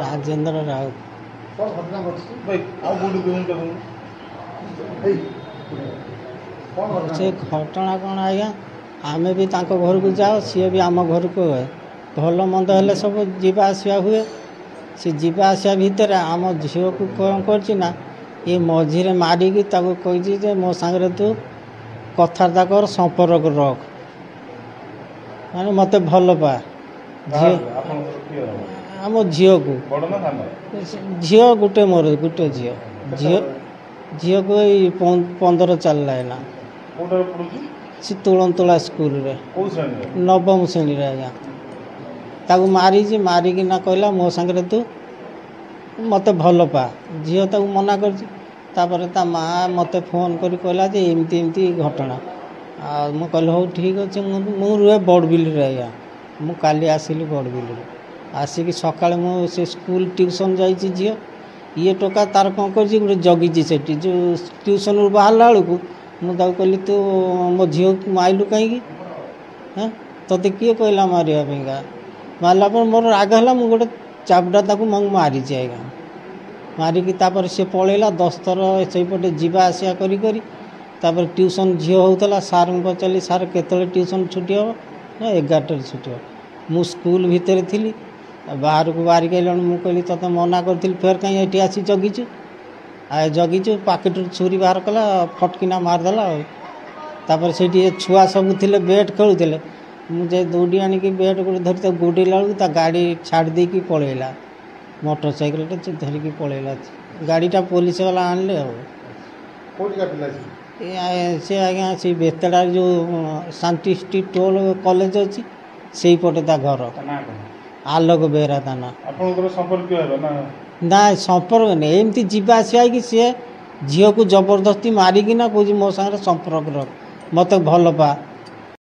राजेंद्र राउत से घटना कौन आज्ञा आमे भी तांको घर को जाओ सी भी आम घर को हुए भल मंद हेले सब जीवा आसिया हुए सी जीवा आसिया भितर आम झील को कौन करना ये मझीरे मारिकी कही मो सांगे तू कथबार्ता कर संपर्क रख माने मत भल पा आम झील को झील गोटे मोर गोटे झील झील झील को 15 चलना सी तुलंतला स्कूल रे नवम श्रेणी रे आज्ञा ताकू मारी मारिकिना कहला मो सांगे तू मत भल पा झील ताकू मना कर माँ मत फोन कर कहला जे एमती एमती घटना मु कहली हो ठीक अच्छे मु रुहे बड़बिल आज्ञा मु काली आसिली बड़बिल आसिक सका से स्कूल ट्यूशन जाइए झील ये टोका तार कौन कर गोटे जगी से जो ट्यूशन रू बाहर बेलू मुझे कहली तू मो झील माइलु कहीं हाँ ते किए कहला मारिया मारला मोर राग है गोटे चापड़ा ताक मारी आज्ञा मारिकी सी पलैला 10 थर से जीवा आसिया करी ट्यूशन झील होता सार पचारि सार केतले ट्यूशन छुट्टी हम ना 11 छुट्टी हम मु स्कूल भितर थी बाहर को बाहरिक आइल मुझे कहली ते मना करी फेर कहीं ये आसी जगीचु जगीचु पाकेट छुरी बाहर कला फटकिना मारदेला से छुआ सब थे बैट खेलुले मुझे दौड़ी आणिकी बैट गोटे धरी गोड़ेला बेलू गाड़ी छाड़ देकी पलैला मोटरसाइकिल धरिकी पलैला गाड़ीटा पुलिस वाला आणले से आज्ञा से बेतड़ा जो साइंटिस्ट टोल कॉलेज अच्छी से पटे घर आलोक बेहरा ता ना संपर्क नहीं एमती जीवा आसिया कि सी झील को जबरदस्ती मारिकी ना कौन मो सागर संपर्क रख मत भल पा